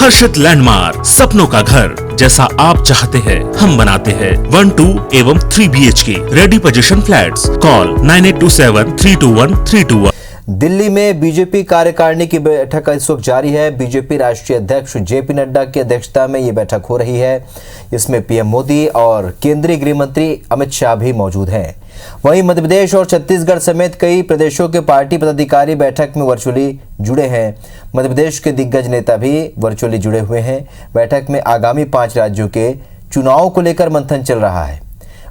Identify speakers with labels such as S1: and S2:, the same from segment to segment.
S1: हर्षित landmark, सपनों का घर जैसा आप चाहते हैं हम बनाते हैं। 1, 2 एवं 3 BHK ready position flats. Call 9827321321।
S2: Delhi में बीजेपी कार्यकारिणी की बैठक इस वक्त जारी है। बीजेपी राष्ट्रीय अध्यक्ष जेपी नड्डा की अध्यक्षता में ये बैठक हो रही है। इसमें पीएम मोदी और केंद्रीय गृह मंत्री अमित शाह भी मौजूद हैं। वहीं मध्य प्रदेश और छत्तीसगढ़ समेत कई प्रदेशों के पार्टी पदाधिकारी बैठक में वर्चुअली जुड़े हैं। मध्य प्रदेश के दिग्गज नेता भी वर्चुअली जुड़े हुए हैं। बैठक में आगामी 5 राज्यों के चुनावों को लेकर मंथन चल रहा है।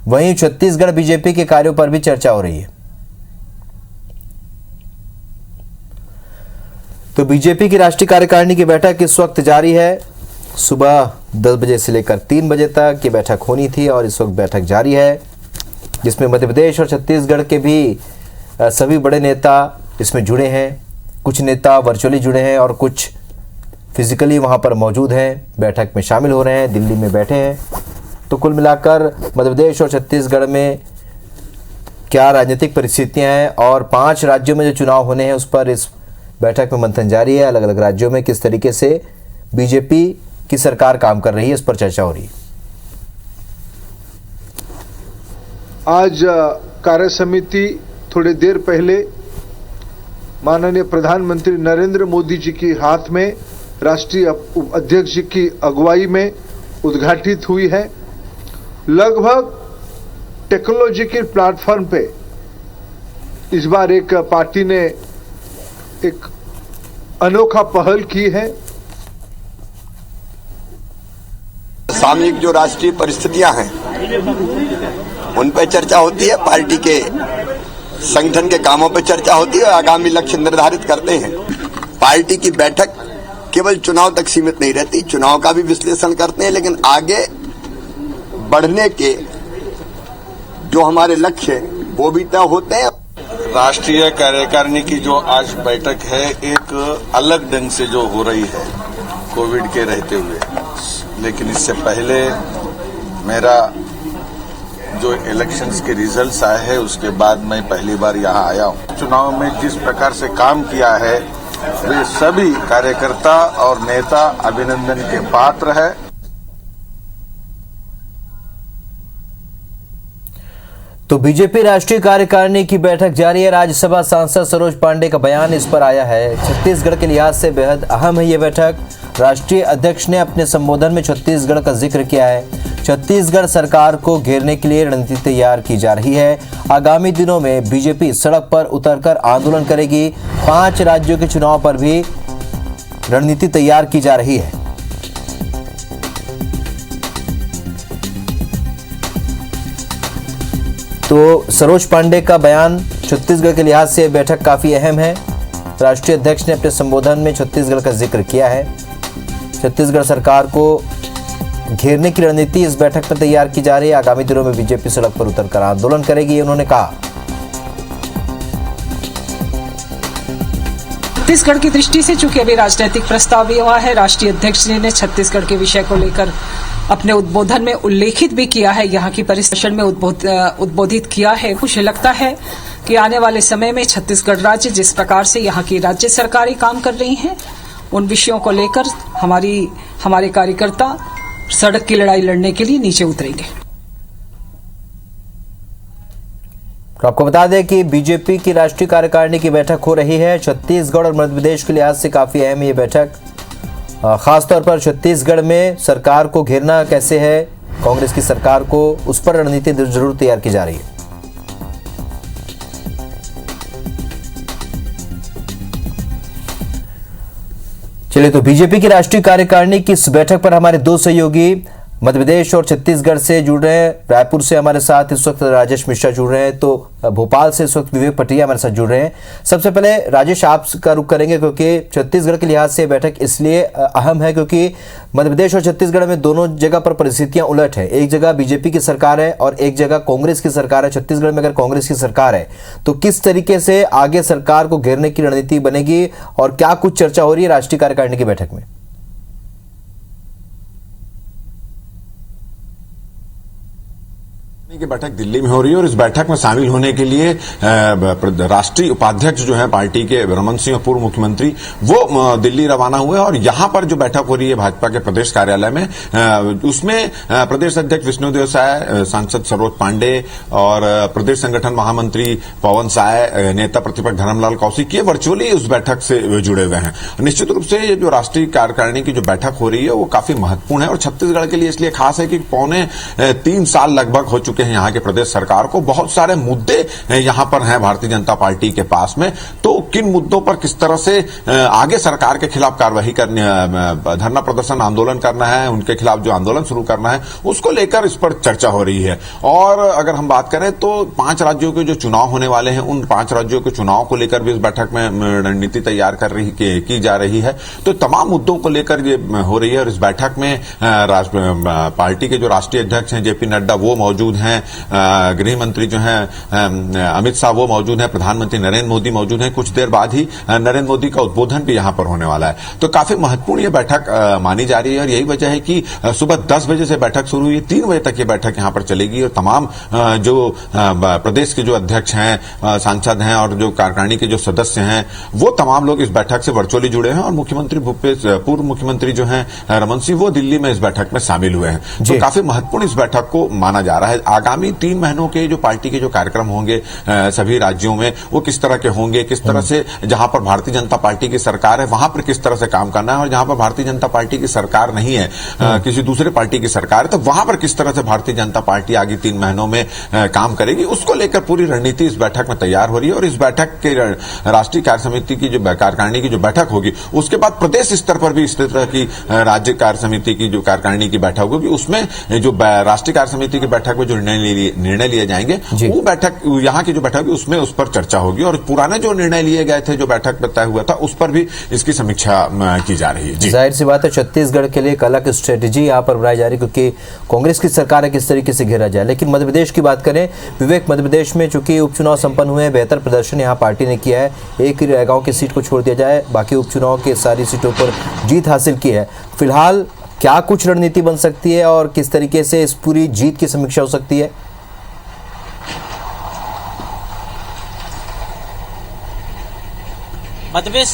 S2: वहीं छत्तीसगढ़ बीजेपी के कार्यों पर भी चर्चा हो रही है। तो बीजेपी की राष्ट्रीय कार्यकारिणी की बैठक इस वक्त जारी है। सुबह 10 बजे से लेकर 3 बजे तक ये बैठक होनी थी और इस वक्त बैठक जारी है, जिसमें मध्य प्रदेश और छत्तीसगढ़ के भी सभी बड़े नेता इसमें जुड़े हैं। कुछ नेता वर्चुअली जुड़े हैं और कुछ फिजिकली वहां पर मौजूद हैं, बैठक में शामिल हो रहे हैं, दिल्ली में बैठे हैं। तो कुल मिलाकर मध्य प्रदेश और छत्तीसगढ़ में क्या राजनीतिक परिस्थितियां हैं और 5 राज्यों में जो चुनाव होने हैं उस पर इस बैठक में मंथन जारी है। अलग अलग राज्यों में किस तरीके से बीजेपी की सरकार काम कर रही है, इस पर चर्चा हो रही है।
S3: आज कार्य समिति थोड़ी देर पहले माननीय प्रधानमंत्री नरेंद्र मोदी जी के हाथ में राष्ट्रीय अध्यक्ष जी की अगुवाई में उद्घाटित हुई है। लगभग टेक्नोलॉजी के प्लेटफॉर्म पे इस बार एक पार्टी ने एक अनोखा पहल की है।
S4: सामयिक जो राष्ट्रीय परिस्थितियां हैं उन पर चर्चा होती है, पार्टी के संगठन के कामों पर चर्चा होती है और आगामी लक्ष्य निर्धारित करते हैं। पार्टी की बैठक केवल चुनाव तक सीमित नहीं रहती, चुनाव का भी विश्लेषण करते हैं, लेकिन आगे बढ़ने के जो हमारे लक्ष्य हैं वो भी तय होते हैं।
S5: राष्ट्रीय कार्यकारिणी की जो आज बैठक है एक अलग ढंग से जो हो रही है कोविड के रहते हुए, लेकिन इससे पहले मेरा जो इलेक्शंस के रिजल्ट्स आए हैं उसके बाद मैं पहली बार यहाँ आया हूँ। चुनाव में जिस प्रकार से काम किया है वे सभी कार्यकर्ता और नेता अभिनंदन के पात्र है।
S2: तो बीजेपी राष्ट्रीय कार्यकारिणी की बैठक जारी है। राज्यसभा सांसद सरोज पांडे का बयान इस पर आया है। छत्तीसगढ़ के लिहाज से बेहद अहम है ये बैठक। राष्ट्रीय अध्यक्ष ने अपने संबोधन में छत्तीसगढ़ का जिक्र किया है। छत्तीसगढ़ सरकार को घेरने के लिए रणनीति तैयार की जा रही है। आगामी दिनों में बीजेपी सड़क पर उतरकर आंदोलन करेगी। 5 राज्यों के चुनाव पर भी रणनीति तैयार की जा रही है। तो सरोज पांडे का बयान, छत्तीसगढ़ के लिहाज से बैठक काफी अहम है। राष्ट्रीय अध्यक्ष ने अपने संबोधन में छत्तीसगढ़ का जिक्र किया है। छत्तीसगढ़ सरकार को घेरने की रणनीति इस बैठक में तैयार की जा रही है। आगामी दिनों में बीजेपी सड़क पर उतरकर आंदोलन करेगी, उन्होंने कहा।
S6: छत्तीसगढ़ की दृष्टि से चूंकि अभी राजनीतिक प्रस्ताव भी हुआ है, राष्ट्रीय अध्यक्ष ने छत्तीसगढ़ के विषय को लेकर अपने उद्बोधन में उल्लेखित भी किया है, यहाँ की परिस्थिति में उद्बोधित किया है। मुझे लगता है कि आने वाले समय में छत्तीसगढ़ राज्य जिस प्रकार से यहाँ की राज्य सरकारें काम कर रही हैं, उन विषयों को लेकर हमारे कार्यकर्ता सड़क की लड़ाई लड़ने के लिए नीचे उतरेंगे।
S2: तो आपको बता दें कि बीजेपी की राष्ट्रीय कार्यकारिणी की बैठक हो रही है। छत्तीसगढ़ और मध्य प्रदेश के लिहाज से काफी अहम है ये बैठक। खासतौर पर छत्तीसगढ़ में सरकार को घेरना कैसे है, कांग्रेस की सरकार को, उस पर रणनीति जरूर तैयार की जा रही है। चलिए, तो बीजेपी की राष्ट्रीय कार्यकारिणी की इस बैठक पर हमारे 2 सहयोगी मध्य प्रदेश और छत्तीसगढ़ से जुड़ रहे हैं। रायपुर से हमारे साथ इस वक्त राजेश मिश्रा जुड़ रहे हैं, तो भोपाल से इस वक्त विवेक पटिया हमारे साथ जुड़ रहे हैं। सबसे पहले राजेश, आपका रुख करेंगे क्योंकि छत्तीसगढ़ के लिहाज से बैठक इसलिए अहम है क्योंकि मध्य प्रदेश और छत्तीसगढ़ में दोनों जगह पर परिस्थितियां उलट है। एक जगह बीजेपी की सरकार है और एक जगह कांग्रेस की सरकार है। छत्तीसगढ़ में अगर कांग्रेस की सरकार है तो किस तरीके से आगे सरकार को घेरने की रणनीति बनेगी और क्या कुछ चर्चा हो रही है राष्ट्रीय कार्यकारिणी की बैठक में?
S7: की बैठक दिल्ली में हो रही है और इस बैठक में शामिल होने के लिए राष्ट्रीय उपाध्यक्ष जो है पार्टी के रमन सिंह, पूर्व मुख्यमंत्री, वो दिल्ली रवाना हुए और यहां पर जो बैठक हो रही है भाजपा के प्रदेश कार्यालय में, उसमें प्रदेश अध्यक्ष विष्णुदेव साय, सांसद सरोज पांडे और प्रदेश संगठन महामंत्री पवन साय, नेता प्रतिपक्ष धर्मलाल कौशिक, ये वर्चुअली उस बैठक से जुड़े हुए हैं। निश्चित रूप से ये जो राष्ट्रीय कार्यकारिणी की जो बैठक हो रही है वो काफी महत्वपूर्ण है और छत्तीसगढ़ के लिए इसलिए खास है कि 3.25 साल लगभग हो चुके हैं यहाँ के प्रदेश सरकार को, बहुत सारे मुद्दे यहाँ पर हैं भारतीय जनता पार्टी के पास में, तो किन मुद्दों पर किस तरह से आगे सरकार के खिलाफ कार्रवाई करनी, धरना प्रदर्शन आंदोलन करना है, उनके खिलाफ जो आंदोलन शुरू करना है उसको लेकर इस पर चर्चा हो रही है। और अगर हम बात करें तो 5 राज्यों के जो चुनाव होने वाले हैं, उन 5 राज्यों के चुनाव को लेकर भी इस बैठक में रणनीति तैयार की जा रही है, तो तमाम मुद्दों को लेकर ये हो रही है। और इस बैठक में पार्टी के जो राष्ट्रीय अध्यक्ष हैं जेपी नड्डा वो मौजूद हैं, गृह मंत्री जो हैं अमित शाह वो मौजूद हैं, प्रधानमंत्री नरेंद्र मोदी मौजूद हैं। कुछ देर बाद ही नरेंद्र मोदी का उद्बोधन भी यहां पर होने वाला है, तो काफी महत्वपूर्ण ये बैठक मानी जा रही है। और यही वजह है कि सुबह 10 बजे से बैठक शुरू हुई, 3 बजे तक ये बैठक यहां पर चलेगी और तमाम जो प्रदेश के जो अध्यक्ष हैं, सांसद हैं और जो कार्यकारिणी के जो सदस्य हैं, वो तमाम लोग इस बैठक से वर्चुअली जुड़े हैं। और मुख्यमंत्री पूर्व मुख्यमंत्री जो हैं रमन सिंह, वो दिल्ली में इस बैठक में शामिल हुए हैं, तो काफी महत्वपूर्ण इस बैठक को माना जा रहा है। आगामी 3 महीनों के जो पार्टी के जो कार्यक्रम होंगे सभी राज्यों में, वो किस तरह के होंगे, किस तरह से जहां पर भारतीय जनता पार्टी की सरकार है वहां पर किस तरह से काम करना है, और जहां पर भारतीय जनता पार्टी की सरकार नहीं है, किसी दूसरे पार्टी की सरकार है, तो वहां पर किस तरह से भारतीय जनता पार्टी आगे 3 महीनों में काम करेगी, उसको लेकर पूरी रणनीति इस बैठक में तैयार हो रही है। और इस बैठक के राष्ट्रीय कार्य समिति की जो कार्यकारिणी की जो बैठक होगी, उसके बाद प्रदेश स्तर पर भी इस तरह की राज्य कार्य समिति की जो कार्यकारिणी की बैठक होगी, उसमें जो राष्ट्रीय कार्य समिति की बैठक में जो निर्णय लिए जाएंगे, वो बैठक यहाँ की जो बैठक होगी उसमें उस पर चर्चा होगी। और पुराने जो निर्णय लिए गए थे, जो बैठक में तय हुआ था, उस पर भी इसकी समीक्षा की जा रही है।
S2: जाहिर सी बात है छत्तीसगढ़ के लिए एक अलग स्ट्रेटेजी यहाँ पर बनाई जा रही है, क्योंकि कांग्रेस की सरकार है किस तरीके से घेरा जाए। लेकिन मध्य प्रदेश की बात करें, विवेक, मध्य प्रदेश में चूंकि उपचुनाव संपन्न हुए हैं, बेहतर प्रदर्शन यहाँ पार्टी ने किया है, एक ही गांव की सीट को छोड़ दिया जाए, बाकी उपचुनाव के सारी सीटों पर जीत हासिल की है। फिलहाल क्या कुछ रणनीति बन सकती है और किस तरीके से इस पूरी जीत की समीक्षा हो सकती है?
S8: मध्यप्रदेश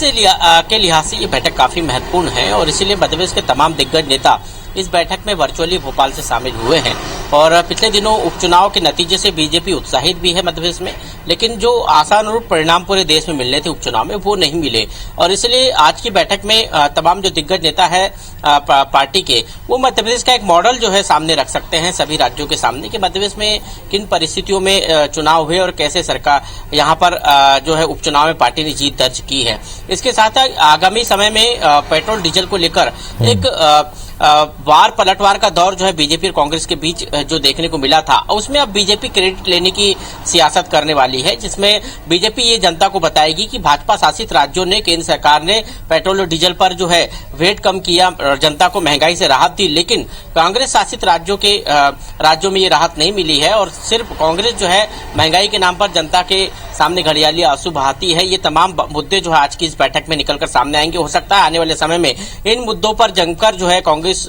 S8: के लिहाज से ये बैठक काफी महत्वपूर्ण है और इसीलिए मध्यप्रदेश के तमाम दिग्गज नेता इस बैठक में वर्चुअली भोपाल से शामिल हुए हैं। और पिछले दिनों उपचुनाव के नतीजे से बीजेपी उत्साहित भी है मध्यप्रदेश में, लेकिन जो आशानुरूप परिणाम पूरे देश में मिलने थे उपचुनाव में, वो नहीं मिले। और इसलिए आज की बैठक में तमाम जो दिग्गज नेता है पार्टी के, वो मध्यप्रदेश का एक मॉडल जो है सामने रख सकते हैं सभी राज्यों के सामने कि मध्यप्रदेश में किन परिस्थितियों में चुनाव हुए और कैसे सरकार यहाँ पर जो है उपचुनाव में पार्टी ने जीत दर्ज की है। इसके साथ आगामी समय में पेट्रोल डीजल को लेकर एक वार पलटवार का दौर जो है बीजेपी और कांग्रेस के बीच जो देखने को मिला था, उसमें अब बीजेपी क्रेडिट लेने की सियासत करने वाली है, जिसमें बीजेपी ये जनता को बताएगी कि भाजपा शासित राज्यों ने, केंद्र सरकार ने पेट्रोल और डीजल पर जो है वेट कम किया और जनता को महंगाई से राहत दी, लेकिन कांग्रेस शासित राज्यों में ये राहत नहीं मिली है और सिर्फ कांग्रेस जो है महंगाई के नाम पर जनता के सामने घड़ियाली आंसू बहाती है। ये तमाम मुद्दे जो है आज की इस बैठक में निकलकर सामने आएंगे। हो सकता है आने वाले समय में इन मुद्दों पर जमकर जो है कांग्रेस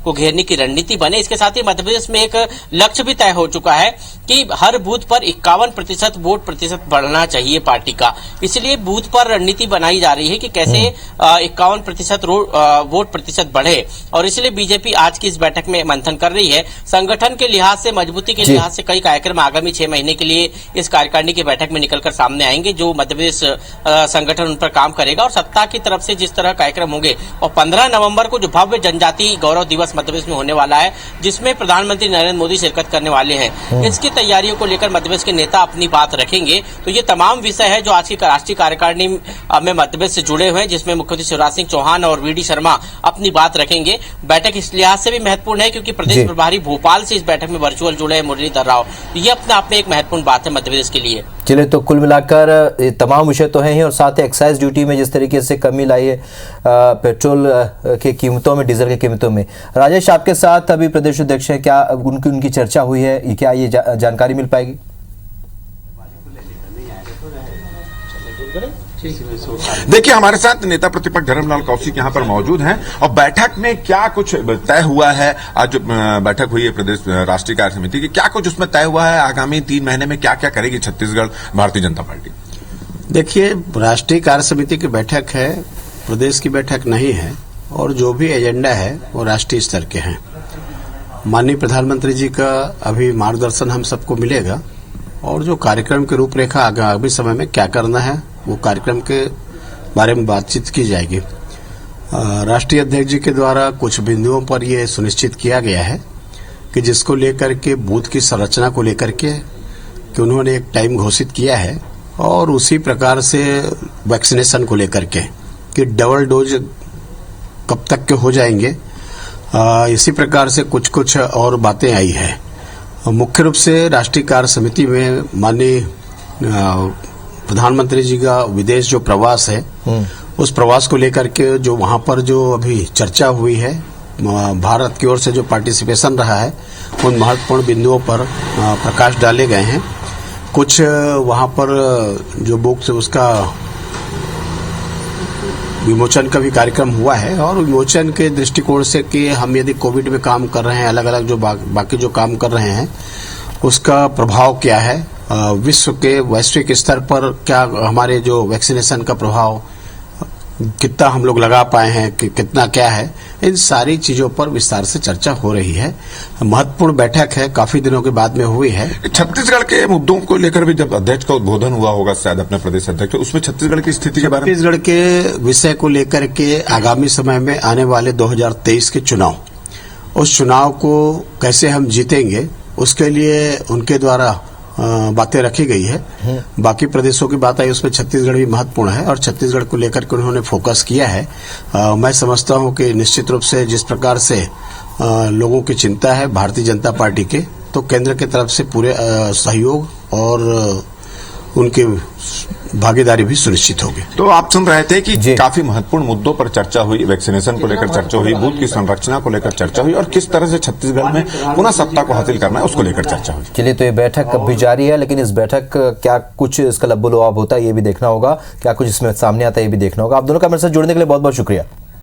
S8: को घेरने की रणनीति बने। इसके साथ ही मध्य प्रदेश में एक लक्ष्य भी तय हो चुका है कि हर बूथ पर 51% वोट प्रतिशत बढ़ना चाहिए पार्टी का। इसलिए बूथ पर रणनीति बनाई जा रही है कि कैसे 51% वोट प्रतिशत बढ़े और इसलिए बीजेपी आज की इस बैठक में मंथन कर रही है। संगठन के लिहाज से, मजबूती के लिहाज से कई कार्यक्रम आगामी 6 महीने के लिए इस कार्यकारिणी की बैठक में निकलकर सामने आएंगे, जो मध्य प्रदेश संगठन उन पर काम करेगा और सत्ता की तरफ से जिस तरह कार्यक्रम होंगे। और 15 नवंबर को जो भव्य जनजातीय गौरव दिवस मध्य प्रदेश में होने वाला है, जिसमें प्रधानमंत्री नरेंद्र मोदी शिरकत करने वाले हैं, इसकी तैयारियों को लेकर मध्य प्रदेश के नेता अपनी बात रखेंगे। तो ये तमाम विषय है जो आज की राष्ट्रीय कार्यकारिणी में मध्य प्रदेश से जुड़े हुए हैं, जिसमें मुख्यमंत्री शिवराज सिंह चौहान और वीडी शर्मा अपनी बात रखेंगे। बैठक इस लिहाज से भी महत्वपूर्ण है क्योंकि प्रदेश प्रभारी भोपाल से इस बैठक में वर्चुअल जुड़े हैं मुरलीधर राव। ये अपने आप में एक महत्वपूर्ण बात है मध्य प्रदेश के लिए।
S2: चलिए, तो कुल मिलाकर तमाम विषय तो हैं ही और साथ ही एक्साइज ड्यूटी में जिस तरीके से कमी लाई है पेट्रोल की कीमतों में, डीजल की कीमतों में। राजेश, आपके साथ अभी प्रदेश अध्यक्ष है, क्या उनकी चर्चा हुई है, क्या ये जानकारी मिल पाएगी?
S7: देखिए, हमारे साथ नेता प्रतिपक्ष धर्मलाल कौशिक यहाँ पर मौजूद हैं और बैठक में क्या कुछ तय हुआ है। आज जो बैठक हुई है प्रदेश राष्ट्रीय कार्य समिति की, क्या कुछ उसमें तय हुआ है? आगामी 3 महीने में क्या क्या करेगी छत्तीसगढ़ भारतीय जनता पार्टी?
S9: देखिए, राष्ट्रीय कार्य समिति की बैठक है, प्रदेश की बैठक नहीं है, और जो भी एजेंडा है वो राष्ट्रीय स्तर के हैं। माननीय प्रधानमंत्री जी का अभी मार्गदर्शन हम सबको मिलेगा और जो कार्यक्रम के रूपरेखा आगामी समय में क्या करना है वो कार्यक्रम के बारे में बातचीत की जाएगी। राष्ट्रीय अध्यक्ष जी के द्वारा कुछ बिंदुओं पर यह सुनिश्चित किया गया है कि जिसको लेकर के बूथ की संरचना को लेकर के कि उन्होंने एक टाइम घोषित किया है, और उसी प्रकार से वैक्सीनेशन को लेकर के कि डबल डोज कब तक के हो जाएंगे, इसी प्रकार से कुछ कुछ और बातें आई है। मुख्य रूप से राष्ट्रीय कार्य समिति में माननीय प्रधानमंत्री जी का विदेश जो प्रवास है, उस प्रवास को लेकर के जो वहां पर जो अभी चर्चा हुई है, भारत की ओर से जो पार्टिसिपेशन रहा है, उन महत्वपूर्ण बिंदुओं पर प्रकाश डाले गए हैं। कुछ वहां पर जो बुक से उसका विमोचन का भी कार्यक्रम हुआ है, और विमोचन के दृष्टिकोण से कि हम यदि कोविड में काम कर रहे हैं, अलग अलग जो बाकी जो काम कर रहे हैं उसका प्रभाव क्या है, विश्व के वैश्विक स्तर पर क्या हमारे जो वैक्सीनेशन का प्रभाव कितना हम लोग लगा पाए हैं, कि कितना क्या है, इन सारी चीजों पर विस्तार से चर्चा हो रही है। महत्वपूर्ण बैठक है, काफी दिनों के बाद में हुई है।
S7: छत्तीसगढ़ के मुद्दों को लेकर भी जब अध्यक्ष का उद्बोधन हुआ होगा शायद अपने प्रदेश अध्यक्ष, तो उसमें छत्तीसगढ़ की स्थिति के बारे में,
S9: छत्तीसगढ़ के विषय को लेकर के आगामी समय में आने वाले 2023 के चुनाव, उस चुनाव को कैसे हम जीतेंगे उसके लिए उनके द्वारा बातें रखी गई है। बाकी प्रदेशों की बात आई, उसमें छत्तीसगढ़ भी महत्वपूर्ण है और छत्तीसगढ़ को लेकर के उन्होंने फोकस किया है। मैं समझता हूं कि निश्चित रूप से जिस प्रकार से लोगों की चिंता है भारतीय जनता पार्टी के, तो केंद्र की तरफ से पूरे सहयोग और उनकी भागीदारी भी सुनिश्चित होगी।
S7: तो आप सुन रहे थे कि काफी महत्वपूर्ण मुद्दों पर चर्चा हुई, वैक्सीनेशन को लेकर चर्चा हुई, बूथ की संरचना को लेकर चर्चा हुई, और किस तरह से छत्तीसगढ़ में पुनः सत्ता को हासिल करना है उसको लेकर चर्चा हुई।
S2: चलिए, तो ये बैठक अब भी जारी है, लेकिन इस बैठक क्या कुछ इसका लब्बो लुआब होता है ये भी देखना होगा, क्या कुछ इसमें सामने आता है ये भी देखना होगा। आप दोनों का मेरे साथ जुड़ने के लिए बहुत बहुत शुक्रिया।